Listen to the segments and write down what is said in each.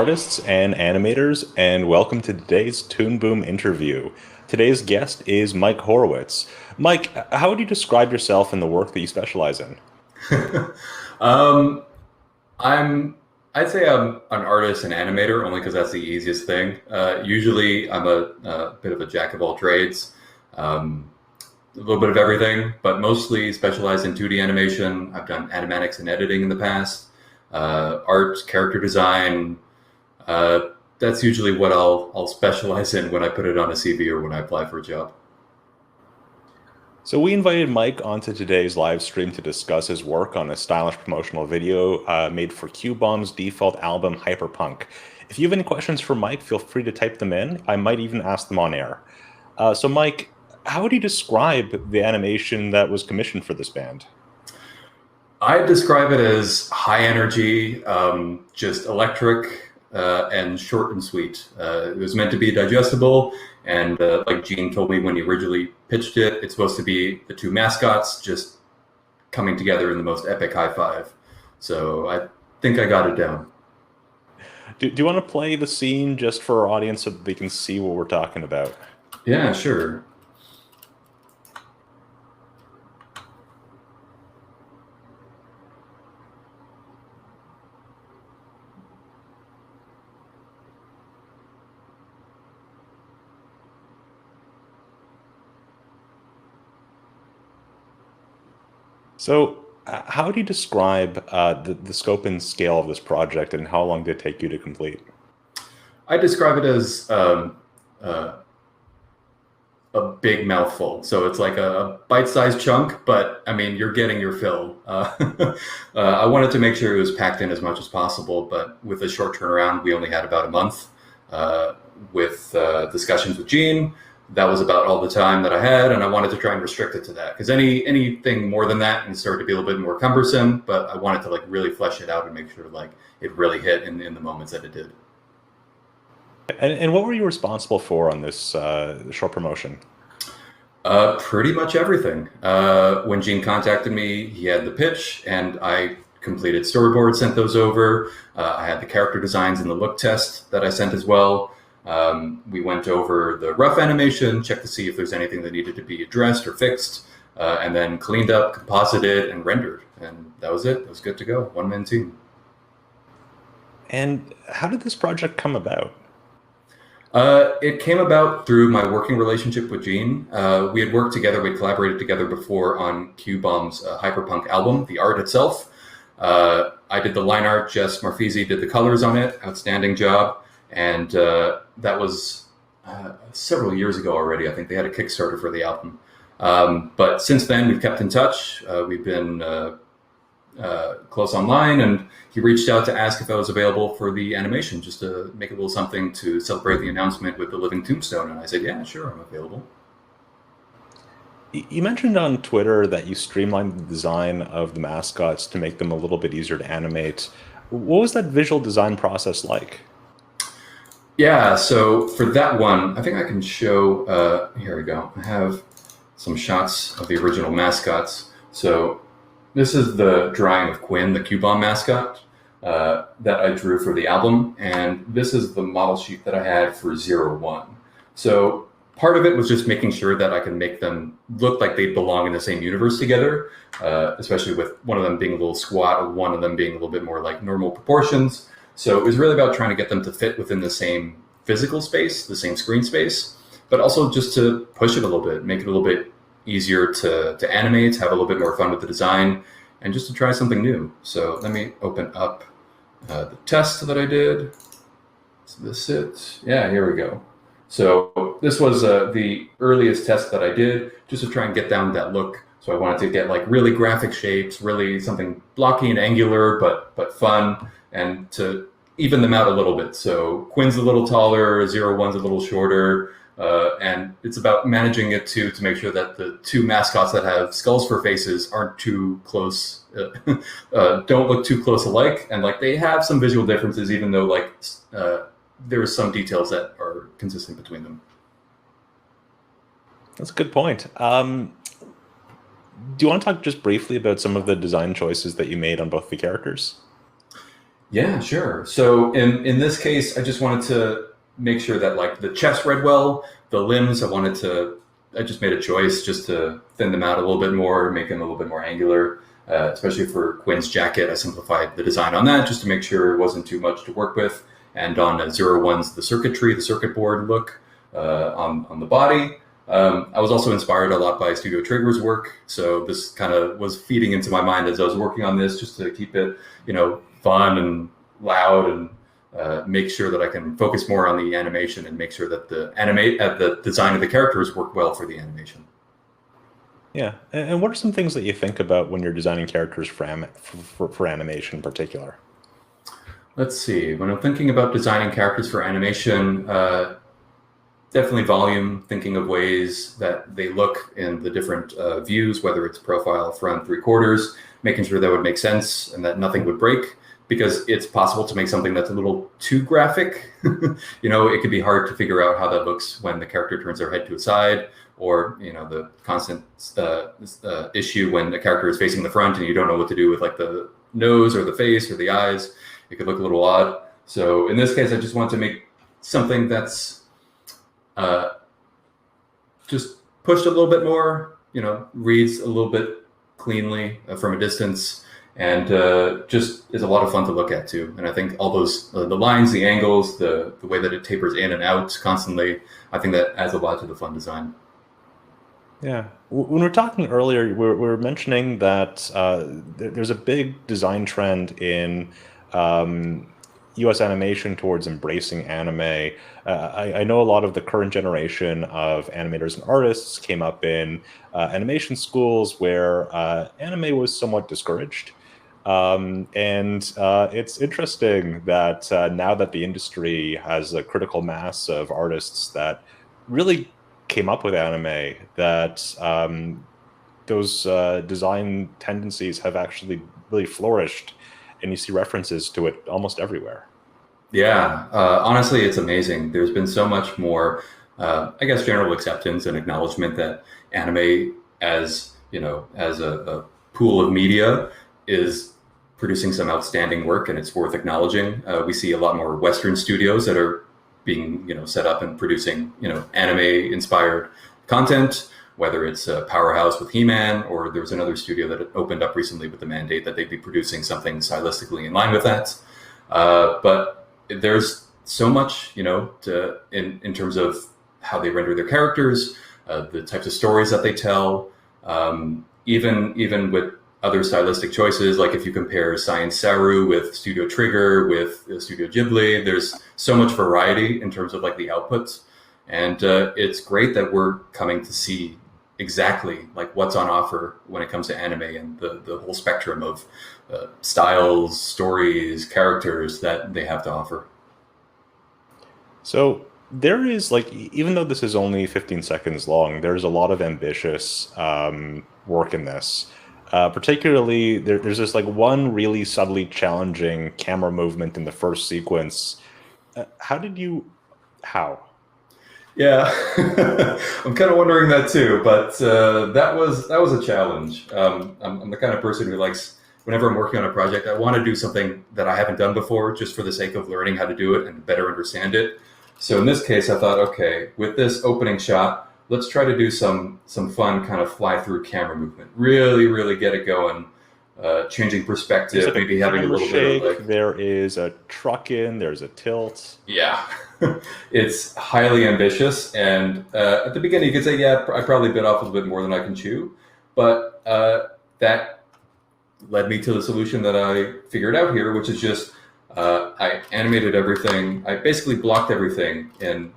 artists and animators, and welcome to today's Toon Boom interview. Today's guest is Mike Horowitz. Mike, how would you describe yourself and the work that you specialize in? um, I'd say I'm an artist and animator only because that's the easiest thing. Usually I'm a bit of a jack of all trades, a little bit of everything, but mostly specialized in 2D animation. I've done animatics and editing in the past, art, character design. That's usually what I'll specialize in when I put it on a CV or when I apply for a job. So we invited Mike onto today's live stream to discuss his work on a stylish promotional video made for Qbomb's default album, Hyperpunk. If you have any questions for Mike, feel free to type them in. I might even ask them on air. So Mike, how would you describe the animation that was commissioned for this band? I describe it as high energy, just electric, and short and sweet. It was meant to be digestible, and like Gene told me when he originally pitched it, it's supposed to be the two mascots just coming together in the most epic high five. So I think I got it down. Do you want to play the scene just for our audience so that they can see what we're talking about? Yeah, sure. So how do you describe the scope and scale of this project, and how long did it take you to complete? I describe it as a big mouthful. So it's like a bite-sized chunk, but I mean, you're getting your fill. I wanted to make sure it was packed in as much as possible, but with a short turnaround, we only had about a month. With discussions with Gene, that was about all the time that I had, and I wanted to try and restrict it to that, because anything more than that can start to be a little bit more cumbersome, but I wanted to like really flesh it out and make sure like it really hit in the moments that it did. And what were you responsible for on this short promotion? Pretty much everything. When Gene contacted me, he had the pitch, and I completed storyboards, sent those over. I had the character designs and the look test that I sent as well. We went over the rough animation, checked to see if there's anything that needed to be addressed or fixed, and then cleaned up, composited, and rendered. And that was it. It was good to go. One-man team. And how did this project come about? It came about through my working relationship with Gene. We had worked together, we'd collaborated together before on Qbomb's Hyperpunk album, the art itself. I did the line art, Jess Marfisi did the colors on it, outstanding job. And that was several years ago already. I think they had a Kickstarter for the album. But since then, we've kept in touch. We've been close online, and he reached out to ask if I was available for the animation, just to make a little something to celebrate the announcement with the living tombstone. And I said, yeah, sure, I'm available. You mentioned on Twitter that you streamlined the design of the mascots to make them a little bit easier to animate. What was that visual design process like? Yeah, so for that one, I think I can show, here we go. I have some shots of the original mascots. So this is the drawing of Quinn, the Qbomb mascot, that I drew for the album. And this is the model sheet that I had for 01. So part of it was just making sure that I can make them look like they belong in the same universe together, especially with one of them being a little squat or one of them being a little bit more like normal proportions. So it was really about trying to get them to fit within the same physical space, the same screen space, but also just to push it a little bit, make it a little bit easier to animate, have a little bit more fun with the design, and just to try something new. So let me open up the test that I did. Is this it? Yeah, here we go. So this was the earliest test that I did, just to try and get down that look. So I wanted to get like really graphic shapes, really something blocky and angular, but fun, and to even them out a little bit. So Quinn's a little taller, 01's a little shorter, and it's about managing it to make sure that the two mascots that have skulls for faces aren't too close, don't look too close alike, and like they have some visual differences, even though like there are some details that are consistent between them. That's a good point. Do you want to talk just briefly about some of the design choices that you made on both the characters? Yeah, sure. So in this case, I just wanted to make sure that like the chest read well, the limbs, I just made a choice just to thin them out a little bit more, make them a little bit more angular, especially for Quinn's jacket. I simplified the design on that just to make sure it wasn't too much to work with. And on 01's, the circuitry, the circuit board look on the body. I was also inspired a lot by Studio Trigger's work. So this kind of was feeding into my mind as I was working on this, just to keep it, fun and loud, and make sure that I can focus more on the animation and make sure that the design of the characters work well for the animation. Yeah, and what are some things that you think about when you're designing characters for animation in particular? Let's see. When I'm thinking about designing characters for animation, definitely volume, thinking of ways that they look in the different views, whether it's profile, front, three quarters, making sure that would make sense and that nothing would break, because it's possible to make something that's a little too graphic. It could be hard to figure out how that looks when the character turns their head to a side, or, the constant issue when the character is facing the front and you don't know what to do with like the nose or the face or the eyes. It could look a little odd. So in this case, I just want to make something that's just pushed a little bit more, reads a little bit cleanly from a distance, and just is a lot of fun to look at too. And I think all those, the lines, the angles, the way that it tapers in and out constantly, I think that adds a lot to the fun design. Yeah. When we were talking earlier, we were mentioning that there's a big design trend in US animation towards embracing anime. I know a lot of the current generation of animators and artists came up in animation schools where anime was somewhat discouraged. It's interesting that now that the industry has a critical mass of artists that really came up with anime, that those design tendencies have actually really flourished, and you see references to it almost everywhere. Yeah, honestly, it's amazing. There's been so much more, I guess, general acceptance and acknowledgement that anime, as as a pool of media, is producing some outstanding work, and it's worth acknowledging. We see a lot more Western studios that are being set up and producing anime-inspired content, whether it's Powerhouse with He-Man, or there's another studio that opened up recently with the mandate that they'd be producing something stylistically in line with that. But there's so much, in terms of how they render their characters, the types of stories that they tell, even with other stylistic choices, like if you compare Science Saru with Studio Trigger, with Studio Ghibli, there's so much variety in terms of like the outputs. And it's great that we're coming to see exactly like what's on offer when it comes to anime, and the whole spectrum of styles, stories, characters that they have to offer. So there is, like, even though this is only 15 seconds long, there's a lot of ambitious work in this. Particularly, there's this like one really subtly challenging camera movement in the first sequence. How? Yeah, I'm kind of wondering that too, but that was a challenge. I'm the kind of person who likes, whenever I'm working on a project, I want to do something that I haven't done before, just for the sake of learning how to do it and better understand it. So in this case, I thought, okay, with this opening shot, let's try to do some fun kind of fly-through camera movement. Really, really get it going, changing perspective, maybe having a little shake, bit of like... There is a truck in, there's a tilt. Yeah, it's highly ambitious. And at the beginning, you could say, yeah, I probably bit off a little bit more than I can chew. But that led me to the solution that I figured out here, which is just I animated everything. I basically blocked everything in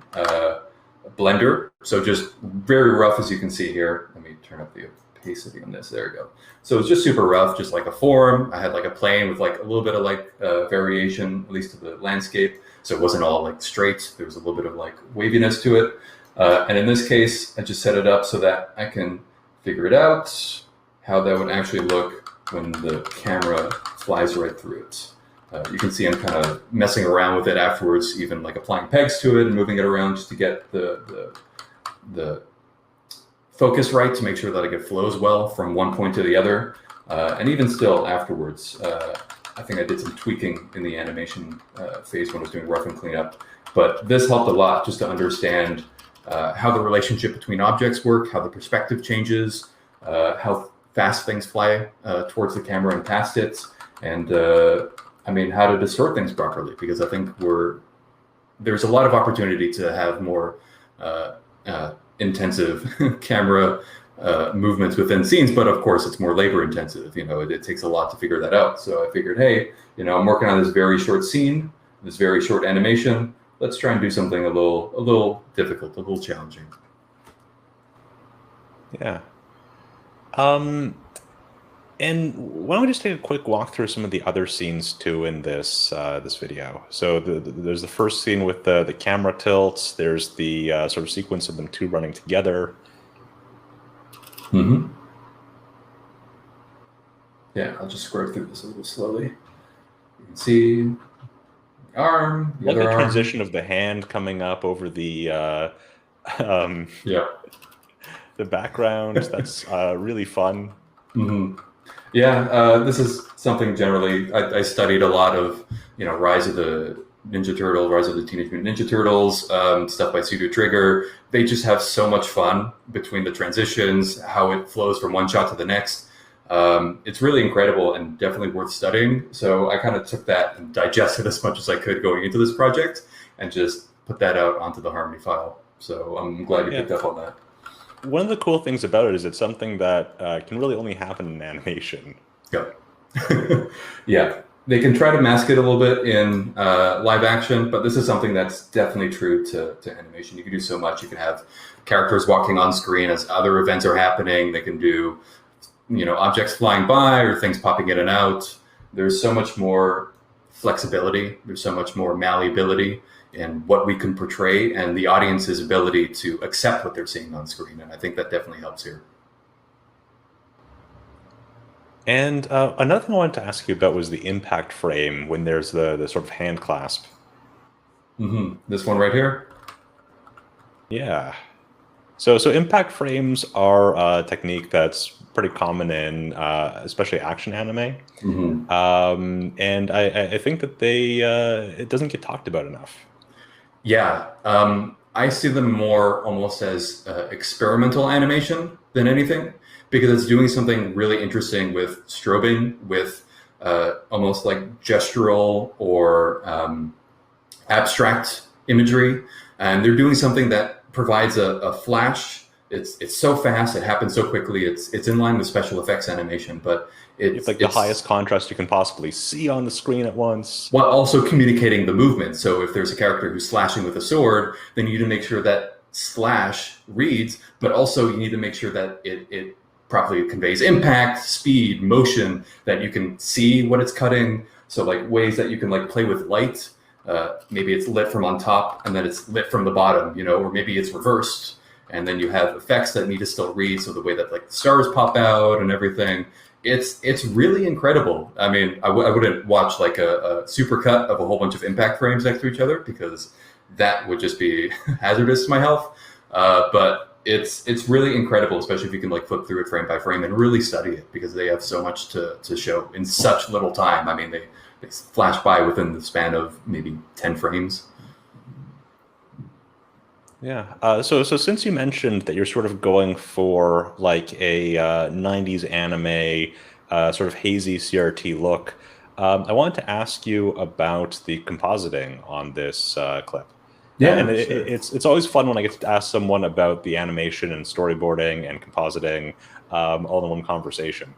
Blender. So just very rough, as you can see here. Let me turn up the opacity on this. There we go. So it's just super rough, just like a form. I had like a plane with like a little bit of like variation, at least to the landscape. So it wasn't all like straight. There was a little bit of like waviness to it. And in this case, I just set it up so that I can figure it out, how that would actually look when the camera flies right through it. You can see I'm kind of messing around with it afterwards, even like applying pegs to it and moving it around just to get the focus right, to make sure that it flows well from one point to the other. And even still afterwards, I think I did some tweaking in the animation phase when I was doing rough and cleanup. But this helped a lot just to understand how the relationship between objects work, how the perspective changes, how fast things fly towards the camera and past it, and I mean, how to distort things properly, because I think there's a lot of opportunity to have more intensive camera movements within scenes, but of course it's more labor intensive. It takes a lot to figure that out. So I figured, hey, I'm working on this very short scene, this very short animation. Let's try and do something a little difficult, a little challenging. Yeah. And why don't we just take a quick walk through some of the other scenes too in this this video. So there's the first scene with the camera tilts. There's the sort of sequence of them two running together. Mm-hmm. Yeah, I'll just scroll through this a little slowly. You can see arm, the like other the arm. transition of the hand coming up over the Yeah. the background. That's really fun. Mm-hmm. Yeah, this is something generally I studied a lot of, Rise of the Ninja Turtle, Rise of the Teenage Mutant Ninja Turtles, stuff by Pseudo Trigger. They just have so much fun between the transitions, how it flows from one shot to the next. It's really incredible and definitely worth studying. So I kind of took that and digested as much as I could going into this project and just put that out onto the Harmony file. So I'm glad you picked up on that. One of the cool things about it is it's something that can really only happen in animation. Yeah. Yeah. They can try to mask it a little bit in live action, but this is something that's definitely true to animation. You can do so much. You can have characters walking on screen as other events are happening. They can do, objects flying by or things popping in and out. There's so much more flexibility. There's so much more malleability in what we can portray and the audience's ability to accept what they're seeing on screen. And I think that definitely helps here. And another thing I wanted to ask you about was the impact frame when there's the sort of hand clasp. Mm-hmm. This one right here? Yeah. So impact frames are a technique that's pretty common in especially action anime. Mm-hmm. And I think that it doesn't get talked about enough. Yeah, I see them more almost as experimental animation than anything, because it's doing something really interesting with strobing, with almost like gestural or abstract imagery. And they're doing something that provides a flash. It's so fast, it happens so quickly. It's in line with special effects animation, but it's like the highest contrast you can possibly see on the screen at once, while also communicating the movement. So if there's a character who's slashing with a sword, then you need to make sure that slash reads, but also you need to make sure that it properly conveys impact, speed, motion, that you can see what it's cutting. So like ways that you can like play with light. Maybe it's lit from on top and then it's lit from the bottom, or maybe it's reversed. And then you have effects that need to still read. So the way that like the stars pop out and everything, it's really incredible. I mean, I wouldn't watch like a supercut of a whole bunch of impact frames next to each other, because that would just be hazardous to my health. But it's really incredible, especially if you can like flip through it frame by frame and really study it, because they have so much to show in such little time. I mean, they flash by within the span of maybe 10 frames. Yeah. So since you mentioned that you're sort of going for like a 90s anime sort of hazy CRT look, I wanted to ask you about the compositing on this clip. Yeah, and sure. It's always fun when I get to ask someone about the animation and storyboarding and compositing all in one conversation.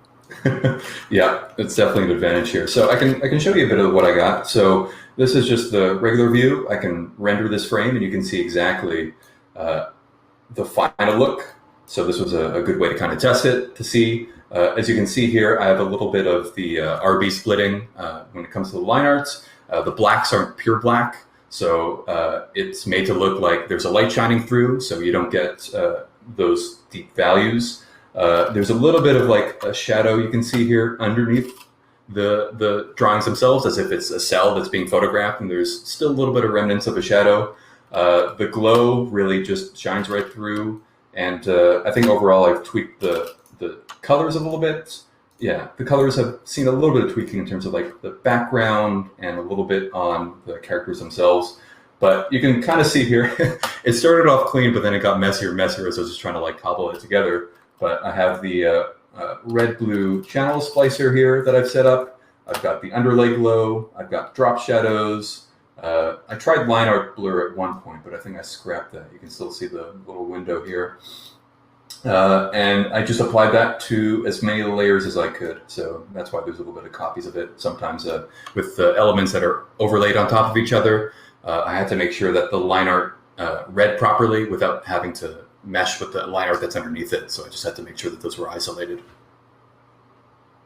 Yeah, it's definitely an advantage here. So I can show you a bit of what I got. So this is just the regular view. I can render this frame and you can see exactly the final look. So this was a good way to kind of test it, to see. As you can see here, I have a little bit of the RB splitting when it comes to the line arts. The blacks aren't pure black. So it's made to look like there's a light shining through, so you don't get those deep values. There's a little bit of like a shadow you can see here underneath the drawings themselves, as if it's a cell that's being photographed, and there's still a little bit of remnants of a shadow. The glow really just shines right through, and I think overall I've tweaked the colors a little bit. Yeah, the colors have seen a little bit of tweaking in terms of like the background and a little bit on the characters themselves. But you can kind of see here, it started off clean, but then it got messier and messier as I was just trying to like cobble it together. But I have the red-blue channel splicer here that I've set up. I've got the underlay glow. I've got drop shadows. I tried line art blur at one point, but I think I scrapped that. You can still see the little window here. And I just applied that to as many layers as I could. So that's why there's a little bit of copies of it. Sometimes with the elements that are overlaid on top of each other, I had to make sure that the line art read properly without having to mesh with the line art that's underneath it. So I just had to make sure that those were isolated.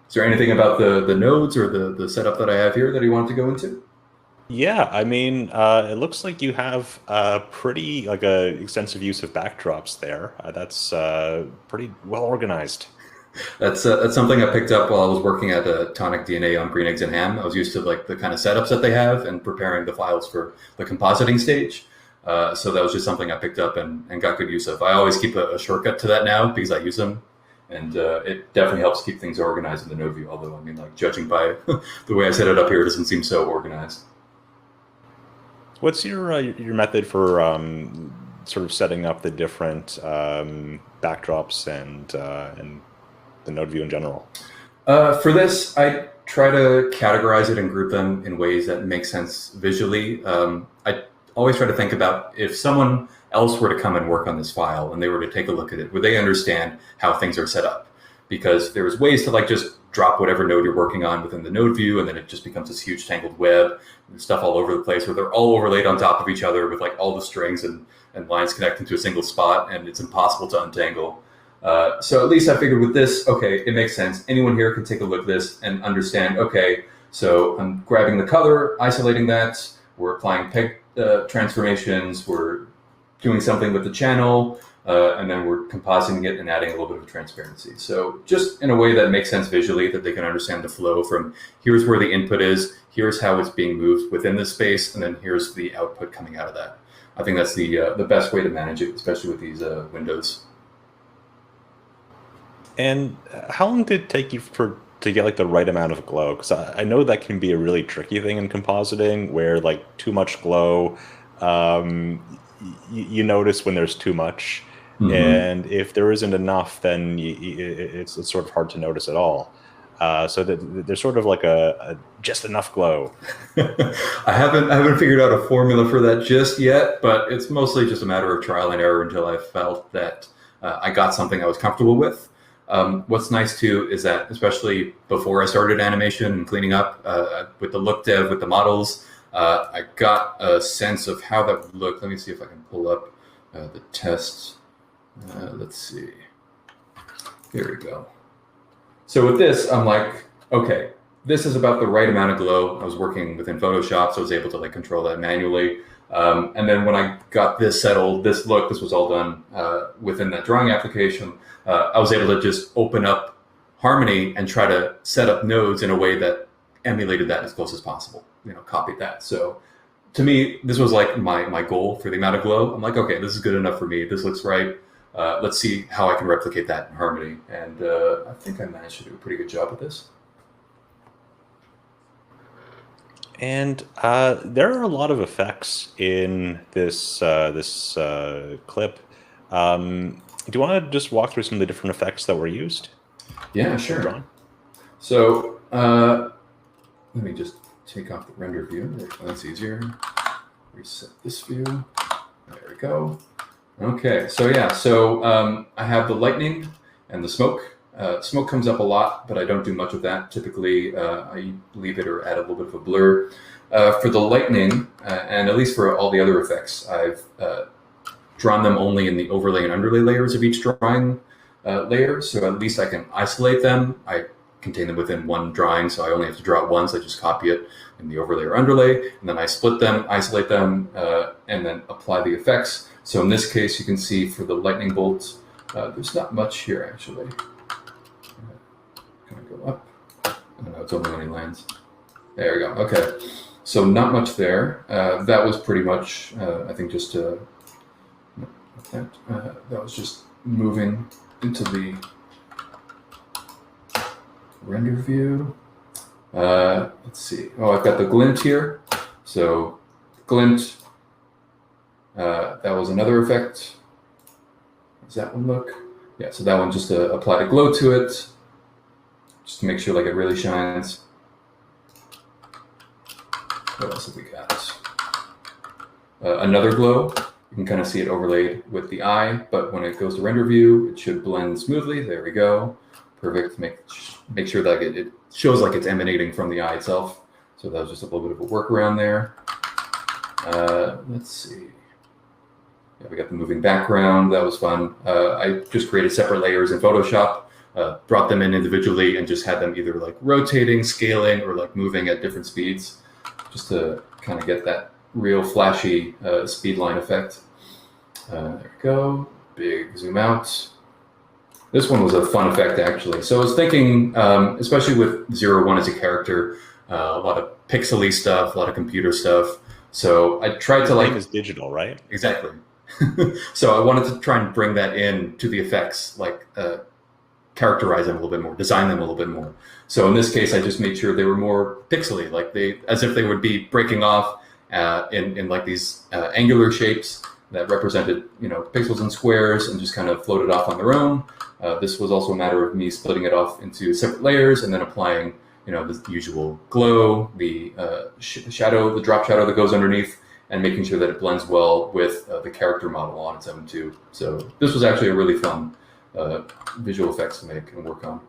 Is there anything about the nodes or the setup that I have here that you wanted to go into? Yeah, I mean, it looks like you have pretty like a extensive use of backdrops there. That's pretty well organized. That's something I picked up while I was working at Tonic DNA on Green Eggs and Ham. I was used to like the kind of setups that they have and preparing the files for the compositing stage. So that was just something I picked up and got good use of. I always keep a shortcut to that now because I use them. And it definitely helps keep things organized in the node view. Although, I mean, like judging by the way I set it up here, it doesn't seem so organized. What's your method for sort of setting up the different backdrops and the node view in general? For this, I try to categorize it and group them in ways that make sense visually. I always try to think about if someone else were to come and work on this file and they were to take a look at it, would they understand how things are set up? Because there's ways to like just drop whatever node you're working on within the node view, and then it just becomes this huge tangled web and stuff all over the place where they're all overlaid on top of each other with like all the strings and lines connecting to a single spot, and it's impossible to untangle. So at least I figured with this, okay, it makes sense. Anyone here can take a look at this and understand, okay, so I'm grabbing the color, isolating that, we're applying peg transformations, we're doing something with the channel, and then we're compositing it and adding a little bit of transparency. So just in a way that makes sense visually, that they can understand the flow from here's where the input is, here's how it's being moved within this space, and then here's the output coming out of that. I think that's the best way to manage it, especially with these windows. And how long did it take you to get like the right amount of glow? Because I know that can be a really tricky thing in compositing, where like too much glow, you notice when there's too much. Mm-hmm. And if there isn't enough, then it's sort of hard to notice at all. So that there's sort of like a just enough glow. I haven't figured out a formula for that just yet, but it's mostly just a matter of trial and error until I felt that I got something I was comfortable with. What's nice too is that, especially before I started animation and cleaning up with the look dev with the models, I got a sense of how that would look. Let me see if I can pull up the tests. Let's see. Here we go. So with this, I'm like, okay, this is about the right amount of glow. I was working within Photoshop, so I was able to like control that manually. And then when I got this settled, this was all done within that drawing application. I was able to just open up Harmony and try to set up nodes in a way that emulated that as close as possible, copied that. So to me, this was like my goal for the amount of glow. I'm like, okay, this is good enough for me. This looks right. Let's see how I can replicate that in Harmony. And I think I managed to do a pretty good job with this. And there are a lot of effects in this clip. Do you want to just walk through some of the different effects that were used? Yeah, sure. So let me just take off the render view. That's easier. Reset this view. There we go. Okay, so yeah, I have the lightning and the smoke. Smoke comes up a lot, but I don't do much of that. Typically, I leave it or add a little bit of a blur. For the lightning, and at least for all the other effects, I've drawn them only in the overlay and underlay layers of each drawing layer, so at least I can isolate them. I contain them within one drawing, so I only have to draw it once. I just copy it in the overlay or underlay, and then I split them, isolate them, and then apply the effects. So in this case, you can see for the lightning bolts, there's not much here actually. Can I go up? Oh, no, it's only when he lands. There we go. Okay, so not much there. That was pretty much, I think, just that was just moving into the Render view. Let's see. Oh, I've got the glint here. So glint, that was another effect. Does that one look? Yeah, so that one just applied a glow to it, just to make sure like it really shines. What else have we got? Another glow. You can kind of see it overlaid with the eye, but when it goes to render view, it should blend smoothly. There we go. Perfect. Make sure that it shows like it's emanating from the eye itself. So that was just a little bit of a workaround there. Let's see. Yeah, we got the moving background. That was fun. I just created separate layers in Photoshop, brought them in individually, and just had them either like rotating, scaling, or like moving at different speeds, just to kind of get that real flashy speed line effect. There we go. Big zoom out. This one was a fun effect, actually. So I was thinking, especially with 01 as a character, a lot of pixely stuff, a lot of computer stuff. So I tried to like... Name is digital, right? Exactly. So I wanted to try and bring that in to the effects, like characterize them a little bit more, design them a little bit more. So in this case, I just made sure they were more pixely, like as if they would be breaking off in like these angular shapes that represented, pixels and squares, and just kind of floated off on their own. This was also a matter of me splitting it off into separate layers and then applying, the usual glow, the shadow, the drop shadow that goes underneath, and making sure that it blends well with the character model on its own too. So this was actually a really fun visual effects to make and work on,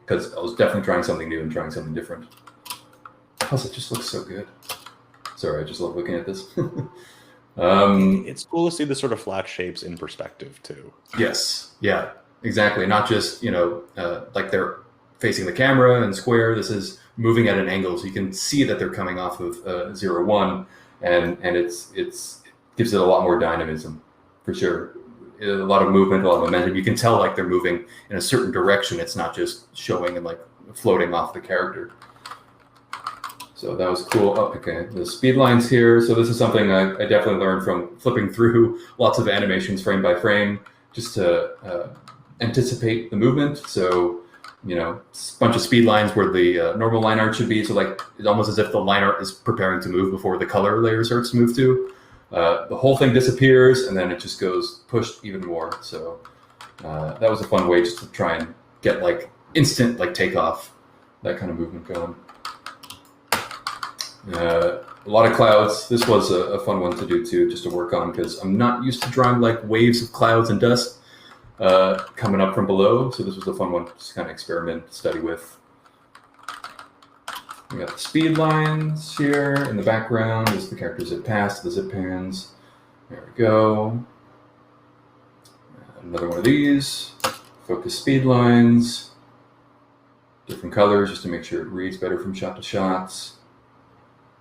because I was definitely trying something new and trying something different. Plus, it just looks so good. Sorry, I just love looking at this. It's cool to see the sort of flat shapes in perspective too. Yes, yeah, exactly. Not just, like they're facing the camera and square. This is moving at an angle, so you can see that they're coming off of 01, and it gives it a lot more dynamism, for sure. A lot of movement, a lot of momentum. You can tell like they're moving in a certain direction. It's not just showing and like floating off the character. So that was cool. Oh, okay, the speed lines here. So this is something I definitely learned from flipping through lots of animations frame by frame, just to anticipate the movement. So, a bunch of speed lines where the normal line art should be. So like it's almost as if the line art is preparing to move before the color layer starts to move too. The whole thing disappears, and then it just goes pushed even more. So that was a fun way just to try and get like instant like takeoff, that kind of movement going. A lot of clouds. This was a fun one to do too, just to work on, because I'm not used to drawing like waves of clouds and dust coming up from below. So this was a fun one to just kind of experiment, study with. We got the speed lines here in the background as the characters zip past the zip pans. There we go. Another one of these. Focus speed lines. Different colors just to make sure it reads better from shot to shot.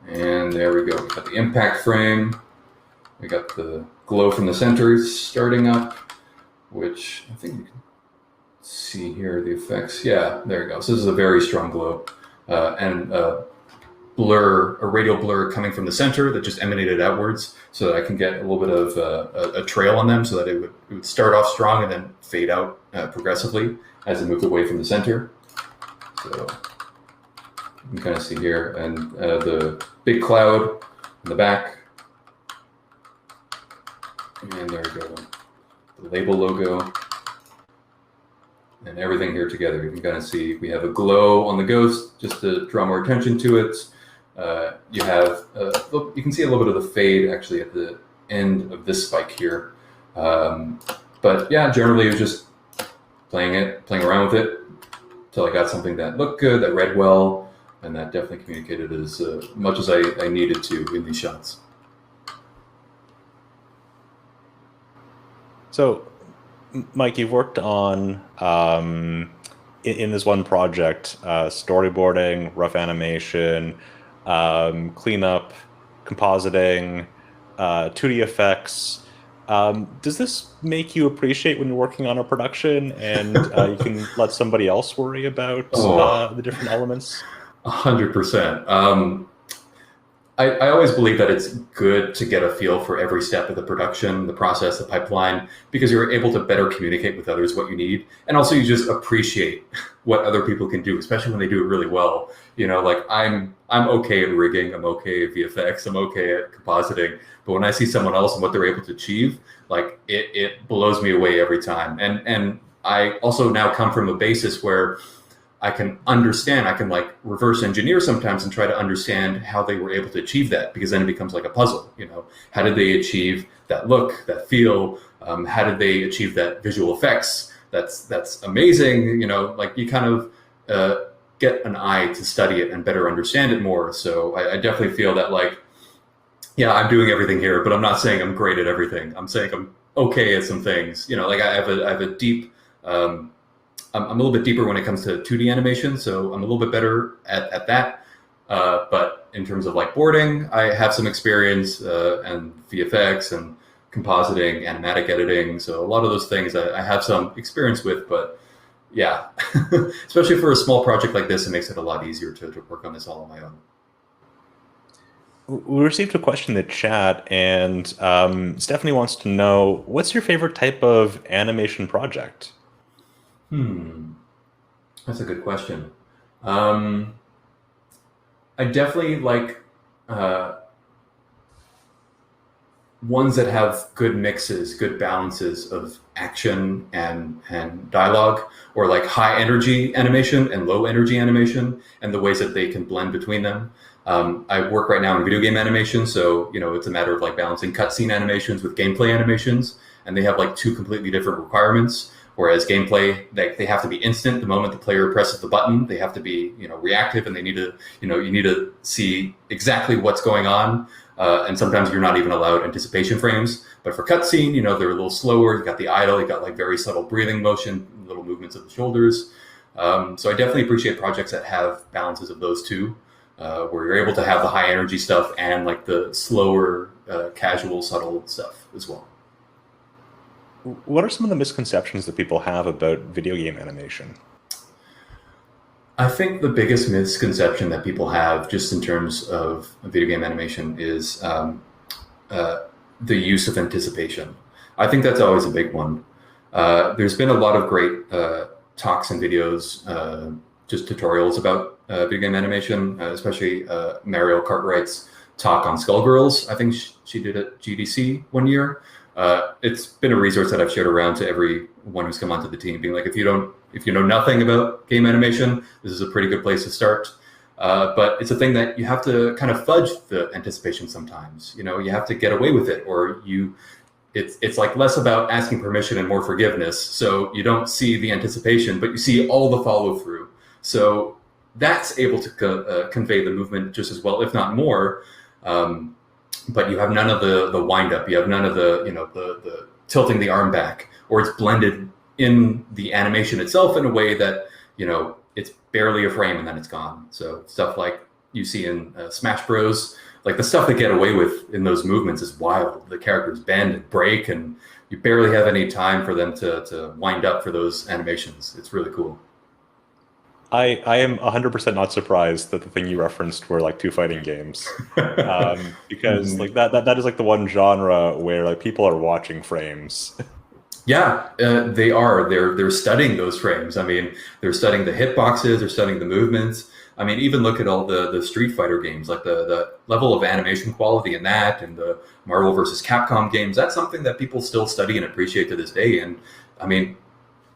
And there we go. We got the impact frame. We got the glow from the center starting up, which I think you can see here, the effects. Yeah, there you go. So this is a very strong glow. And a radial blur coming from the center that just emanated outwards, so that I can get a little bit of a trail on them, so that it would start off strong and then fade out progressively as it moved away from the center. So you can kind of see here, and the big cloud in the back. And there we go, the label logo. And everything here together, you can kind of see we have a glow on the ghost just to draw more attention to it. You have, you can see a little bit of the fade actually at the end of this spike here. But yeah, generally it was just playing around with it until I got something that looked good, that read well, and that definitely communicated as much as I needed to in these shots. So, Mike, you've worked on, in this one project, storyboarding, rough animation, cleanup, compositing, 2D effects. Does this make you appreciate when you're working on a production and you can let somebody else worry about the different elements? 100%. I always believe that it's good to get a feel for every step of the production, the process, the pipeline, because you're able to better communicate with others what you need. And also you just appreciate what other people can do, especially when they do it really well. You know, like I'm okay at rigging, I'm okay at VFX, I'm okay at compositing. But when I see someone else and what they're able to achieve, like it blows me away every time. And I also now come from a basis where I can understand, I can like reverse engineer sometimes and try to understand how they were able to achieve that, because then it becomes like a puzzle. You know, how did they achieve that look, that feel? How did they achieve that visual effects? That's amazing. You know, like you kind of get an eye to study it and better understand it more. So I definitely feel that like, yeah, I'm doing everything here, but I'm not saying I'm great at everything. I'm saying I'm okay at some things. You know, like I have a deep, I'm a little bit deeper when it comes to 2D animation, so I'm a little bit better at that. But in terms of like boarding, I have some experience and VFX and compositing, animatic editing. So a lot of those things I have some experience with, but yeah, especially for a small project like this, it makes it a lot easier to work on this all on my own. We received a question in the chat, and Stephanie wants to know, what's your favorite type of animation project? That's a good question. I definitely like ones that have good mixes, good balances of action and dialogue, or like high energy animation and low energy animation, and the ways that they can blend between them. I work right now in video game animation, so you know it's a matter of like balancing cutscene animations with gameplay animations, and they have like two completely different requirements. Whereas gameplay, they have to be instant the moment the player presses the button. They have to be, you know, reactive, and they need to, you know, you need to see exactly what's going on. And sometimes you're not even allowed anticipation frames. But for cutscene, you know, they're a little slower. You got the idle, you got like very subtle breathing motion, little movements of the shoulders. So I definitely appreciate projects that have balances of those two, where you're able to have the high energy stuff and like the slower, casual, subtle stuff as well. What are some of the misconceptions that people have about video game animation? I think the biggest misconception that people have just in terms of video game animation is the use of anticipation. I think that's always a big one. There's been a lot of great talks and videos, just tutorials about video game animation, especially Mariel Cartwright's talk on Skullgirls. I think she did at GDC one year. It's been a resource that I've shared around to everyone who's come onto the team, being like, if you know nothing about game animation, this is a pretty good place to start. But it's a thing that you have to kind of fudge the anticipation sometimes. You know, you have to get away with it, or it's like less about asking permission and more forgiveness. So you don't see the anticipation, but you see all the follow through. So that's able to convey the movement just as well, if not more. But you have none of the wind up. You have none of the, you know, the tilting the arm back, or it's blended in the animation itself in a way that, you know, it's barely a frame and then it's gone. So stuff like you see in Smash Bros, like the stuff they get away with in those movements is wild. The characters bend and break, and you barely have any time for them to wind up for those animations. It's really cool. I am 100% not surprised that the thing you referenced were like two fighting games, because like that is like the one genre where like people are watching frames. Yeah, they are. They're studying those frames. I mean, they're studying the hitboxes, they're studying the movements. I mean, even look at all the Street Fighter games, like the level of animation quality in that, and the Marvel versus Capcom games. That's something that people still study and appreciate to this day. And I mean,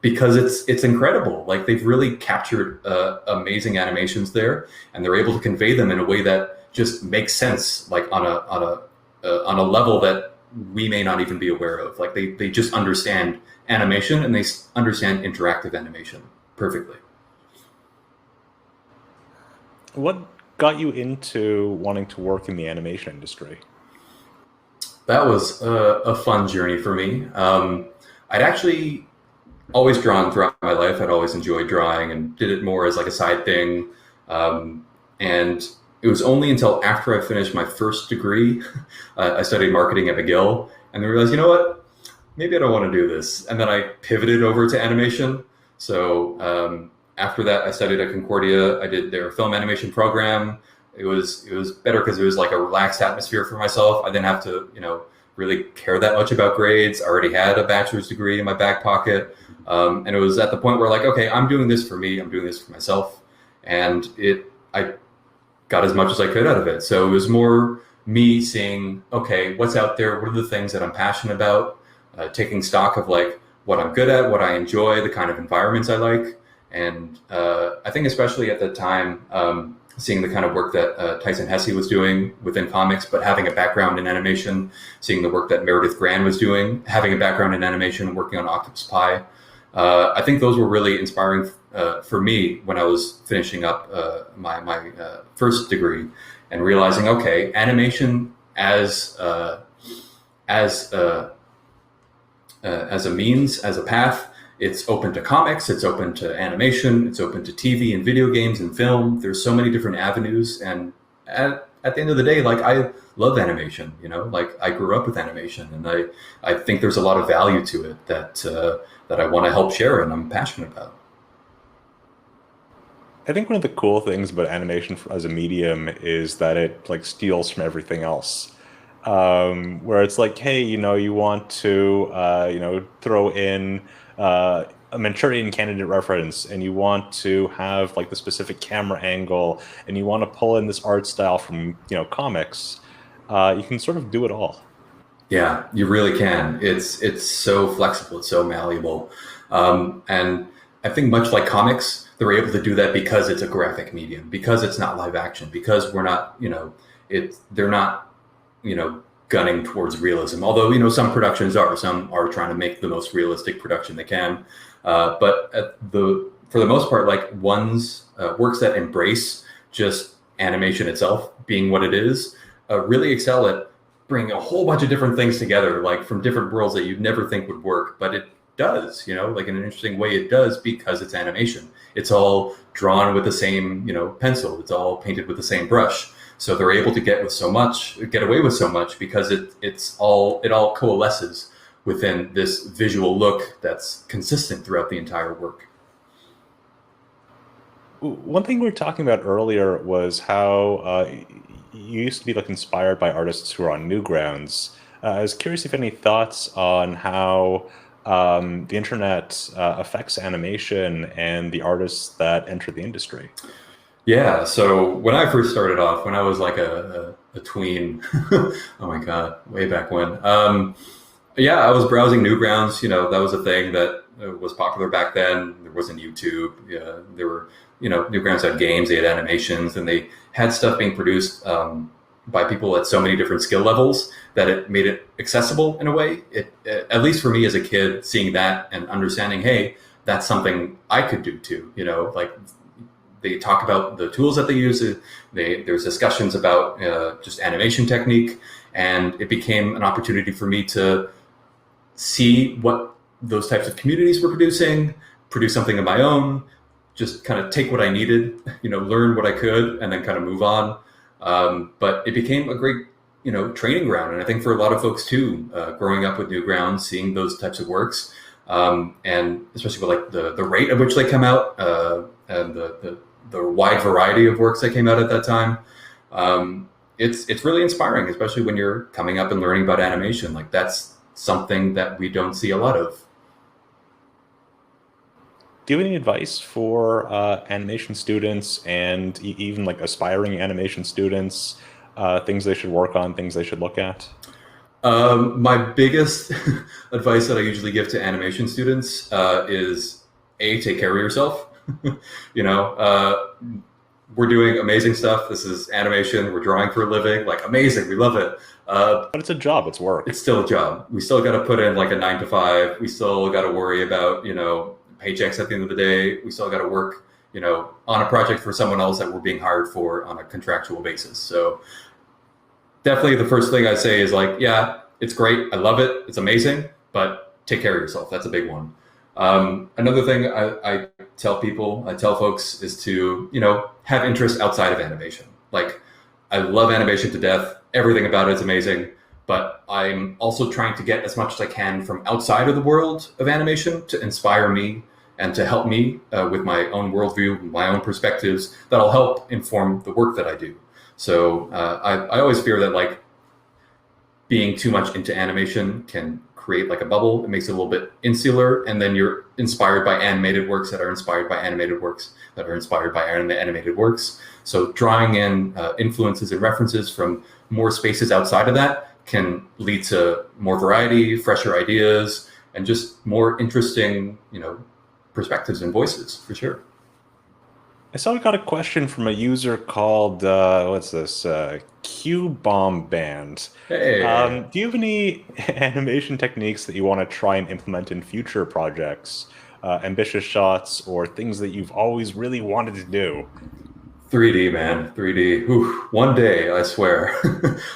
because it's incredible. Like they've really captured amazing animations there, and they're able to convey them in a way that just makes sense, like on a level that we may not even be aware of. Like they just understand animation, and they understand interactive animation perfectly. What got you into wanting to work in the animation industry? That was a fun journey for me. I'd actually always drawn throughout my life. I'd always enjoyed drawing and did it more as like a side thing. And it was only until after I finished my first degree, I studied marketing at McGill, and I realized, you know what, maybe I don't want to do this. And then I pivoted over to animation. So after that, I studied at Concordia. I did their film animation program. it was better because it was like a relaxed atmosphere for myself. I didn't have to, really care that much about grades. I already had a bachelor's degree in my back pocket. And it was at the point where like, okay, I'm doing this for me. I'm doing this for myself. And I got as much as I could out of it. So it was more me seeing, okay, what's out there? What are the things that I'm passionate about? Taking stock of like what I'm good at, what I enjoy, the kind of environments I like. And I think especially at the time, seeing the kind of work that Tyson Hesse was doing within comics, but having a background in animation, seeing the work that Meredith Gran was doing, having a background in animation, working on Octopus Pie. I think those were really inspiring for me when I was finishing up my first degree and realizing, okay, animation as a means, as a path. It's open to comics, it's open to animation, it's open to TV and video games and film. There's so many different avenues. And at the end of the day, like I love animation, like I grew up with animation, and I think there's a lot of value to it that I want to help share and I'm passionate about. I think one of the cool things about animation as a medium is that it like steals from everything else. Where it's like, hey, you want to, throw in a Manchurian Candidate reference, and you want to have like the specific camera angle, and you want to pull in this art style from, comics. You can sort of do it all. Yeah, you really can. It's so flexible, it's so malleable, and I think much like comics, they're able to do that because it's a graphic medium, because it's not live action, because we're not, they're not, gunning towards realism. Although, some productions are, some are trying to make the most realistic production they can. But for the most part, like works that embrace just animation itself being what it is, really excel at bringing a whole bunch of different things together, like from different worlds that you'd never think would work, but it does, like in an interesting way it does, because it's animation. It's all drawn with the same, pencil. It's all painted with the same brush. So they're able to get away with so much because it all coalesces within this visual look that's consistent throughout the entire work. One thing we were talking about earlier was how you used to be like inspired by artists who are on Newgrounds. I was curious if any thoughts on how the internet affects animation and the artists that enter the industry. Yeah, so when I first started off, when I was like a tween, oh my God, way back when. Yeah, I was browsing Newgrounds. That was a thing that was popular back then. There wasn't YouTube. Yeah, there were, Newgrounds had games, they had animations, and they had stuff being produced by people at so many different skill levels that it made it accessible in a way. At least for me as a kid, seeing that and understanding, hey, that's something I could do too. Like they talk about the tools that they use. There's discussions about just animation technique, and it became an opportunity for me to see what those types of communities were producing, produce something of my own, just kind of take what I needed, learn what I could, and then kind of move on. But it became a great, training ground. And I think for a lot of folks too, growing up with Newgrounds, seeing those types of works, and especially with like the rate at which they come out, and the wide variety of works that came out at that time, it's really inspiring, especially when you're coming up and learning about animation. Like that's something that we don't see a lot of. Do you have any advice for animation students and even like aspiring animation students, things they should work on, things they should look at? My biggest advice that I usually give to animation students is take care of yourself. We're doing amazing stuff. This is animation. We're drawing for a living. Like amazing. We love it. But it's a job. It's work. It's still a job. We still got to put in like a 9 to 5. We still got to worry about, paychecks at the end of the day. We still got to work, on a project for someone else that we're being hired for on a contractual basis. So definitely the first thing I say is like, yeah, it's great. I love it. It's amazing, but take care of yourself. That's a big one. Another thing I tell folks is to, have interest outside of animation. Like I love animation to death. Everything about it is amazing, but I'm also trying to get as much as I can from outside of the world of animation to inspire me and to help me with my own worldview, my own perspectives that'll help inform the work that I do. So I always fear that like being too much into animation can create like a bubble. It makes it a little bit insular, and then you're inspired by animated works that are inspired by animated works that are inspired by animated works. So drawing in influences and references from more spaces outside of that can lead to more variety, fresher ideas, and just more interesting, perspectives and voices for sure. I saw we got a question from a user called what's this? Qbomb Band. Hey, Do you have any animation techniques that you want to try and implement in future projects? Ambitious shots or things that you've always really wanted to do? 3D, man, 3D. Whew. One day, I swear.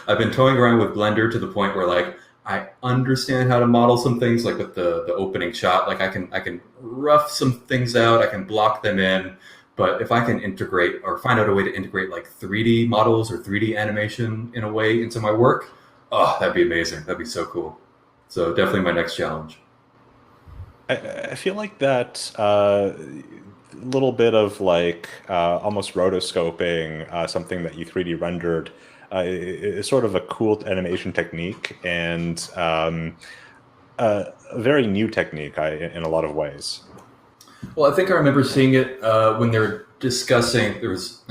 I've been toying around with Blender to the point where like I understand how to model some things, like with the opening shot. Like I can rough some things out, I can block them in. But if I can integrate or find out a way to integrate like 3D models or 3D animation in a way into my work, oh, that'd be amazing. That'd be so cool. So definitely my next challenge. I feel like that little bit of like almost rotoscoping something that you 3D rendered is sort of a cool animation technique and a very new technique in a lot of ways. Well, I think I remember seeing it when they were discussing. There was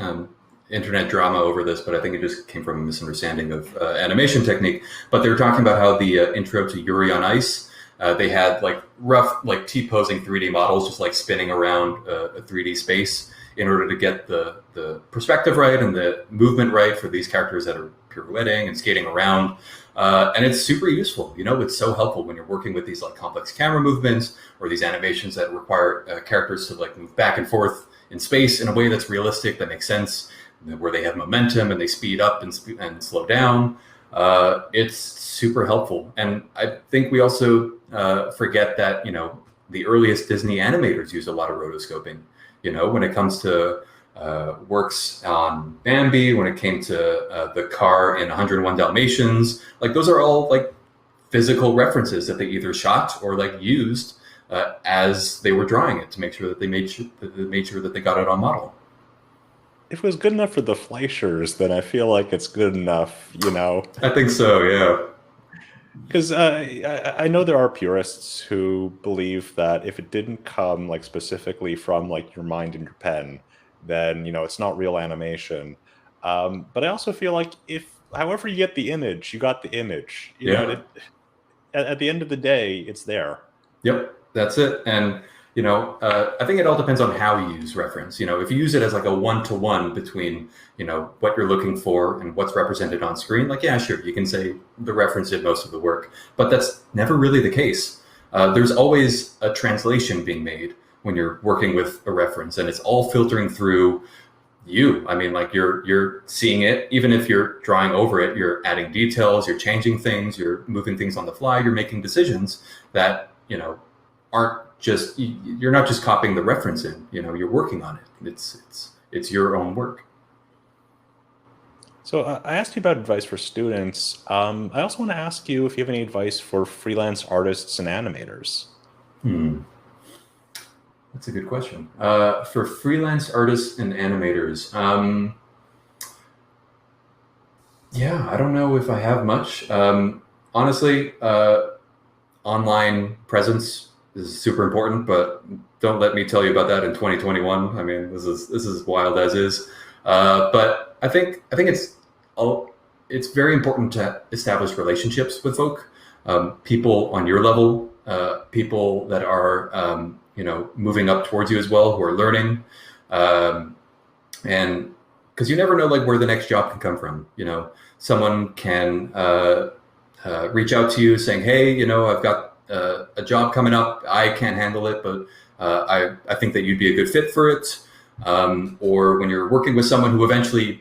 internet drama over this, but I think it just came from a misunderstanding of animation technique. But they were talking about how the intro to Yuri on Ice, they had like rough, like T-posing 3D models, just like spinning around a 3D space in order to get the perspective right and the movement right for these characters that are pirouetting and skating around. And it's super useful. It's so helpful when you're working with these like complex camera movements or these animations that require characters to like move back and forth in space in a way that's realistic, that makes sense, where they have momentum and they speed up and slow down. It's super helpful. And I think we also forget that, the earliest Disney animators used a lot of rotoscoping, when it comes to works on Bambi, when it came to the car in 101 Dalmatians. Like those are all like physical references that they either shot or like used as they were drawing it to make sure that they made sure that they got it on model. If it was good enough for the Fleischers, then I feel like it's good enough. I think so, yeah. Because I know there are purists who believe that if it didn't come like specifically from like your mind and your pen, then it's not real animation. But I also feel like if, however you get the image, you got the image. Yeah. At the end of the day, it's there. Yep, that's it. And I think it all depends on how you use reference. If you use it as like a one-to-one between what you're looking for and what's represented on screen, like yeah, sure, you can say the reference did most of the work, but that's never really the case. There's always a translation being made when you're working with a reference, and it's all filtering through you. I mean, like you're seeing it, even if you're drawing over it, you're adding details, you're changing things, you're moving things on the fly, you're making decisions that aren't just, you're not just copying the reference in, you're working on it. It's your own work. So I asked you about advice for students. I also want to ask you if you have any advice for freelance artists and animators. That's a good question. For freelance artists and animators, yeah, I don't know if I have much. Honestly, online presence is super important, but don't let me tell you about that in 2021. I mean, this is wild as is. But I think it's very important to establish relationships with folk, people on your level, people that are moving up towards you as well, who are learning, and because you never know like where the next job can come from. Someone can reach out to you saying, hey, I've got a job coming up. I can't handle it, but I think that you'd be a good fit for it. Or when you're working with someone who eventually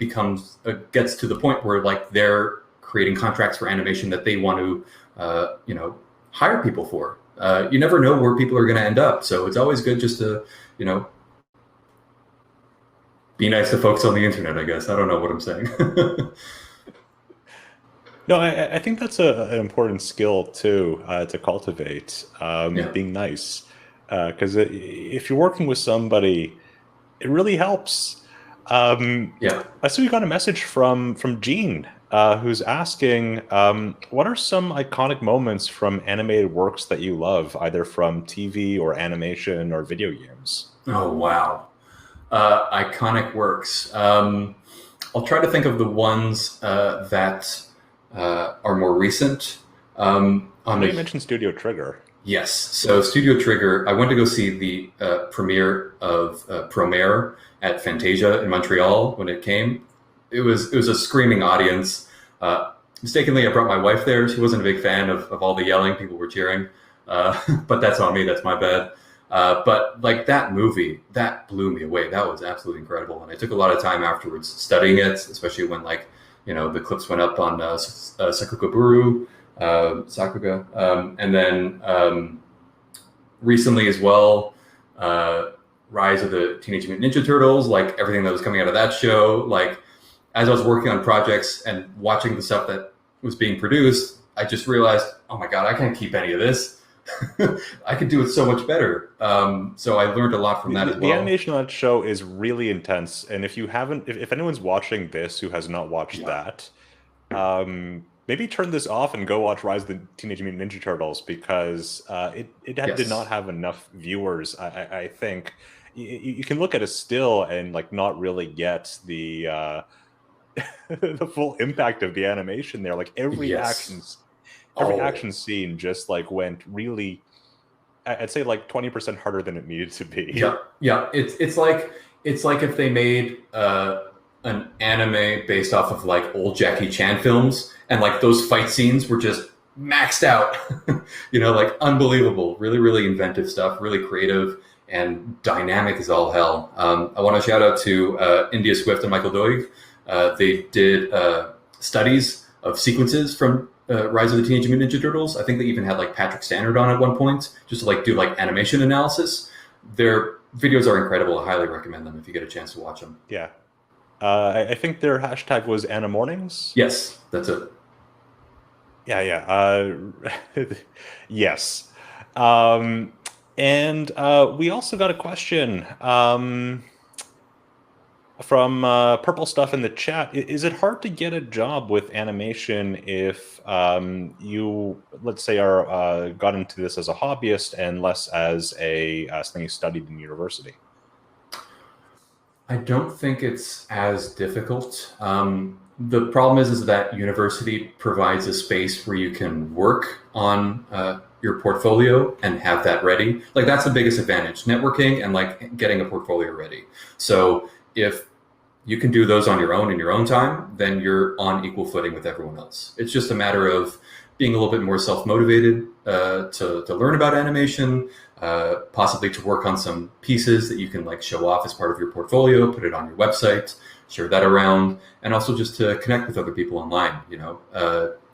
gets to the point where like they're creating contracts for animation that they want to hire people for. You never know where people are going to end up, so it's always good just to be nice to folks on the internet, I guess. I don't know what I'm saying. No, I think that's an important skill too, to cultivate, Yeah. being nice. Because if you're working with somebody, it really helps. Yeah. I see we got a message from Gene, who's asking, what are some iconic moments from animated works that you love, either from TV or animation or video games? Oh, wow. Iconic works. I'll try to think of the ones that are more recent. I On know you the mentioned Studio Trigger. Yes, so Studio Trigger. I went to go see the premiere of Promare at Fantasia in Montreal when it came. It was a screaming audience. Mistakenly, I brought my wife there. She wasn't a big fan of all the yelling. People were cheering, but that's on me. That's my bad. But like that movie, that blew me away. That was absolutely incredible, and I took a lot of time afterwards studying it, especially when the clips went up on Sakugaburu, Sakuga, and then recently as well, Rise of the Teenage Mutant Ninja Turtles. Like everything that was coming out of that show, like as I was working on projects and watching the stuff that was being produced, I just realized, oh my God, I can't keep any of this. I could do it so much better. So I learned a lot from that as well. The animation on that show is really intense, and if you haven't, if anyone's watching this who has not watched that, maybe turn this off and go watch Rise of the Teenage Mutant Ninja Turtles, because did not have enough viewers. I think you can look at a still and like not really get the the full impact of the animation there. Like every action scene just like went really, I'd say like 20% harder than it needed to be. Yeah. It's like if they made an anime based off of like old Jackie Chan films, and like those fight scenes were just maxed out. Like unbelievable, really, really inventive stuff, really creative and dynamic as all hell. I want to shout out to India Swift and Michael Doig. They did studies of sequences from Rise of the Teenage Mutant Ninja Turtles. I think they even had like Patrick Stannard on at one point, just to like do like animation analysis. Their videos are incredible. I highly recommend them if you get a chance to watch them. Yeah. I think their hashtag was Anna Mornings. Yes, that's it. Yeah. Yes. And we also got a question from Purple Stuff in the chat. Is it hard to get a job with animation if you, let's say, are got into this as a hobbyist and less as something you studied in university? I don't think it's as difficult. The problem is that university provides a space where you can work on your portfolio and have that ready. Like that's the biggest advantage, networking and like getting a portfolio ready. So if you can do those on your own in your own time, then you're on equal footing with everyone else. It's just a matter of being a little bit more self-motivated to learn about animation, possibly to work on some pieces that you can like show off as part of your portfolio, put it on your website, share that around, and also just to connect with other people online.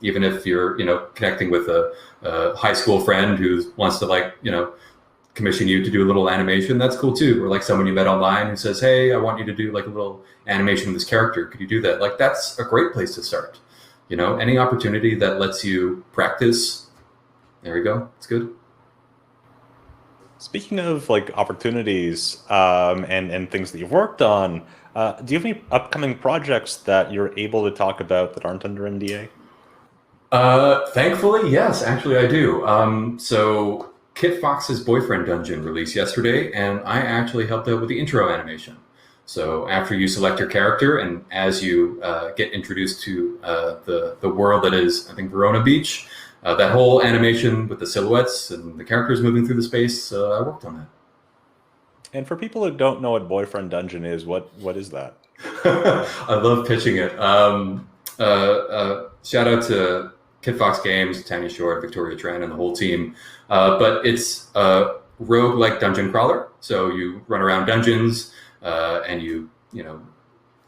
Even if you're connecting with a high school friend who wants to commission you to do a little animation, that's cool too. Or like someone you met online who says, hey, I want you to do like a little animation of this character. Could you do that? Like that's a great place to start. Any opportunity that lets you practice, there we go. It's good. Speaking of like opportunities and things that you've worked on, do you have any upcoming projects that you're able to talk about that aren't under NDA? Thankfully, yes, actually I do. So Kit Fox's Boyfriend Dungeon released yesterday, and I actually helped out with the intro animation. So after you select your character and as you get introduced to the world that is, I think, Verona Beach, that whole animation with the silhouettes and the characters moving through the space, I worked on that. And for people who don't know what Boyfriend Dungeon is, what is that? I love pitching it. Shout out to Kit Fox Games, Tanya Short, Victoria Tran, and the whole team. But it's a rogue-like dungeon crawler. So you run around dungeons and you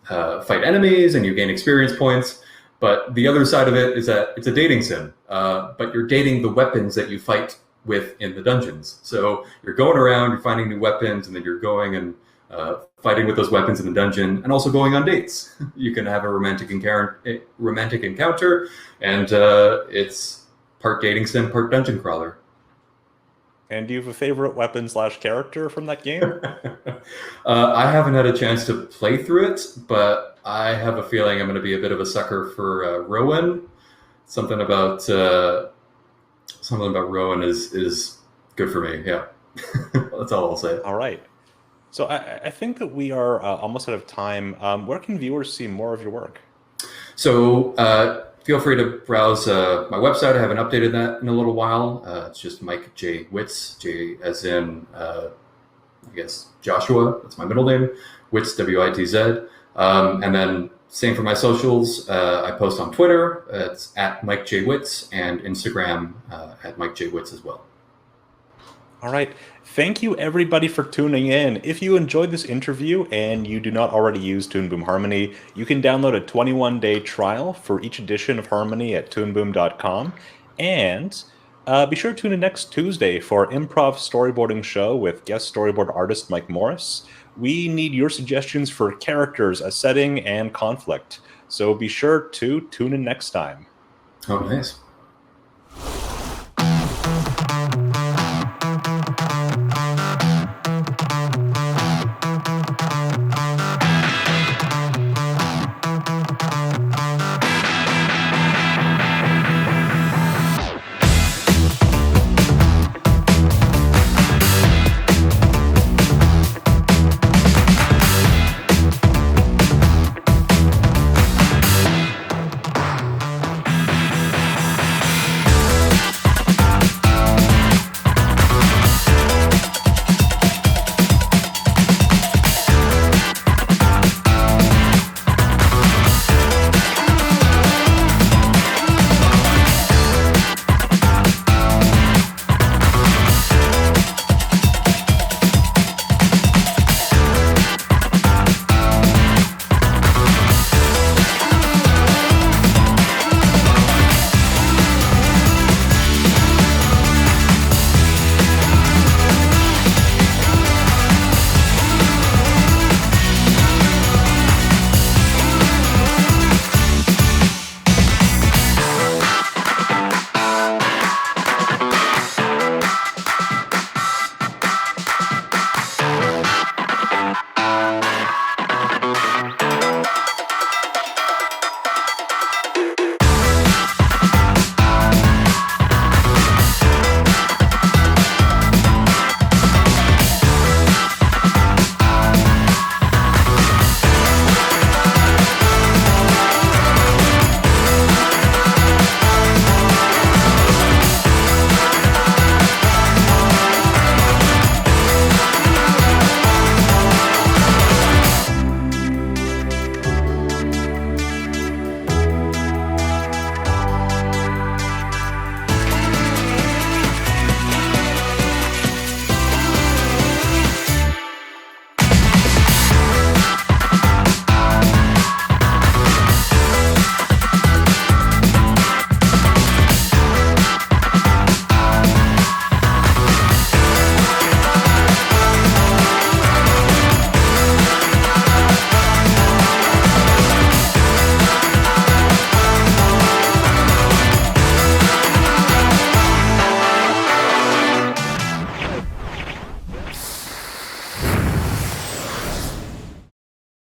fight enemies and you gain experience points. But the other side of it is that it's a dating sim. But you're dating the weapons that you fight with in the dungeons. So you're going around, you're finding new weapons, and then you're going and fighting with those weapons in the dungeon, and also going on dates. You can have a romantic encounter, and it's part dating sim, part dungeon crawler. And do you have a favorite weapon / character from that game? I haven't had a chance to play through it, but I have a feeling I'm going to be a bit of a sucker for Rowan. Something about Rowan is good for me. Yeah, that's all I'll say. All right. So I think that we are almost out of time. Where can viewers see more of your work? So feel free to browse my website. I haven't updated that in a little while. It's just Mike J. Witz, J as in, I guess, Joshua. That's my middle name. Witz, W-I-T-Z. And then same for my socials. I post on Twitter. It's at Mike J. Witz, and Instagram at Mike J. Witz as well. All right. Thank you, everybody, for tuning in. If you enjoyed this interview and you do not already use Toon Boom Harmony, you can download a 21-day trial for each edition of Harmony at toonboom.com. And be sure to tune in next Tuesday for our improv storyboarding show with guest storyboard artist Mike Morris. We need your suggestions for characters, a setting, and conflict. So be sure to tune in next time. Oh, nice.